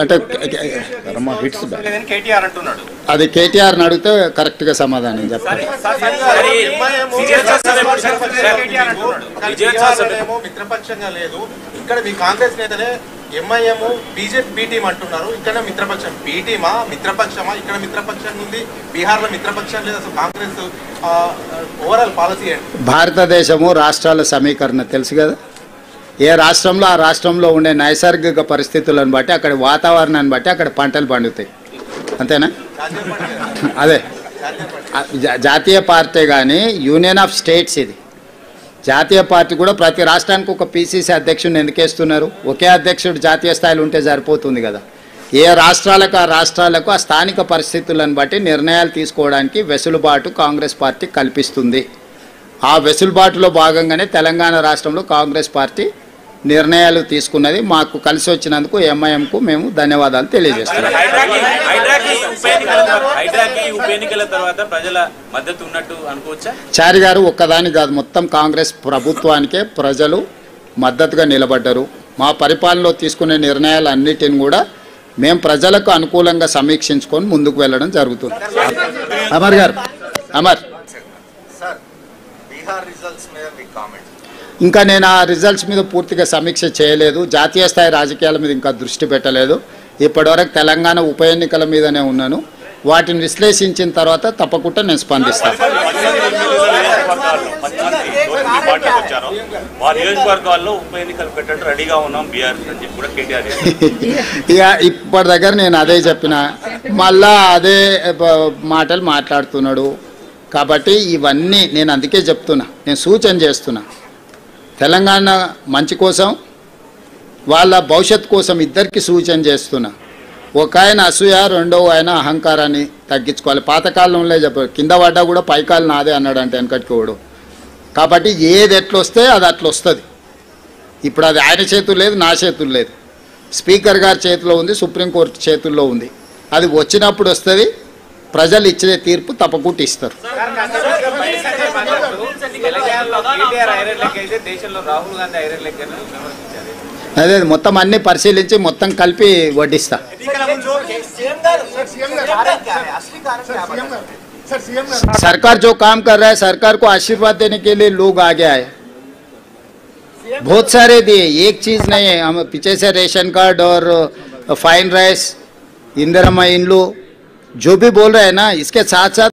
అంటే అది కేటీఆర్ అడిగితే కరెక్ట్ గా సమాధానం చెప్పాలి. మిత్రపక్షంగా లేదు ఇక్కడ మీ కాంగ్రెస్ నేతలే ఎంఐఎం బీజేపీ బి టీం అంటున్నారు. ఇక్కడ మిత్రపక్షం బి టీమా మిత్రపక్షమా? ఇక్కడ మిత్రపక్షం ఉంది, బీహార్ లో మిత్రపక్షం లేదు. అసలు కాంగ్రెస్ ఓవరాల్ పాలసీ ఏంటి? భారతదేశము రాష్ట్రాల సమీకరణ తెలుసు కదా. ఏ రాష్ట్రంలో ఆ రాష్ట్రంలో ఉండే నైసర్గిక పరిస్థితులను బట్టి అక్కడ వాతావరణాన్ని బట్టి అక్కడ పంటలు పండుతాయి, అంతేనా? అదే జాతీయ పార్టీ కానీ యూనియన్ ఆఫ్ స్టేట్స్ ఇది. జాతీయ పార్టీ కూడా ప్రతి రాష్ట్రానికి ఒక పీసీసీ అధ్యక్షుడిని ఎందుకు వేస్తున్నారు? ఒకే అధ్యక్షుడు జాతీయ స్థాయిలో ఉంటే సరిపోతుంది కదా. ఏ రాష్ట్రాలకు ఆ రాష్ట్రాలకు ఆ స్థానిక పరిస్థితులను బట్టి నిర్ణయాలు తీసుకోవడానికి వెసులుబాటు కాంగ్రెస్ పార్టీ కల్పిస్తుంది. ఆ వెసులుబాటులో భాగంగానే తెలంగాణ రాష్ట్రంలో కాంగ్రెస్ పార్టీ నిర్ణయాలు తీసుకున్నది. మాకు కలిసి వచ్చినందుకు ఎంఐఎంకు మేము ధన్యవాదాలు తెలియజేస్తున్నాం. చారి గారు ఒక్కదాని కాదు, మొత్తం కాంగ్రెస్ ప్రభుత్వానికే ప్రజలు మద్దతుగా నిలబడ్డారు. మా పరిపాలనలో తీసుకునే నిర్ణయాలన్నిటిని కూడా మేము ప్రజలకు అనుకూలంగా సమీక్షించుకొని ముందుకు వెళ్ళడం జరుగుతుంది. అమర్ గారు, అమర్ ఇంకా నేను ఆ రిజల్ట్స్ మీద పూర్తిగా సమీక్ష చేయలేదు. జాతీయ స్థాయి రాజకీయాల మీద ఇంకా దృష్టి పెట్టలేదు. ఇప్పటివరకు తెలంగాణ ఉప ఎన్నికల మీదనే ఉన్నాను. వాటిని విశ్లేషించిన తర్వాత తప్పకుండా నేను స్పందిస్తాను. ఇక ఇప్పటి దగ్గర నేను అదే చెప్పిన, మళ్ళా అదే మాటలు మాట్లాడుతున్నాడు. కాబట్టి ఇవన్నీ నేను అందుకే చెప్తున్నా, నేను సూచన చేస్తున్నా. తెలంగాణ మంచి కోసం, వాళ్ళ భవిష్యత్తు కోసం ఇద్దరికి సూచన చేస్తున్నా. ఒక ఆయన అసూయ, రెండవ ఆయన అహంకారాన్ని తగ్గించుకోవాలి. పాతకాలంలో చెప్పారు, కింద పడ్డా కూడా పైకాలు నాదే అన్నాడు అంటే వెనకటికోడు. కాబట్టి ఏది ఎట్లొస్తే అది అట్లా వస్తుంది. ఇప్పుడు అది ఆయన చేతులు లేదు, నా చేతులు లేదు, స్పీకర్ గారి చేతిలో ఉంది, సుప్రీంకోర్టు చేతుల్లో ఉంది. అది వచ్చినప్పుడు వస్తుంది. ప్రజలు ఇచ్చే తీర్పు తప్పకుండా ఇస్తారు. అదే మొత్తం అన్ని పరిశీలించి మొత్తం కలిపి వడ్డిస్తా. सरकार जो काम कर रहा है, सरकार को आशीर्वाद देने के लिए लोग आगे आए, बहुत सारे दिए, एक चीज नहीं है. हम पीछे से रेशन कार्ड और फाइन राइस, इंदिरा इंड्लू जो भी बोल रहे हैं ना, इसके साथ साथ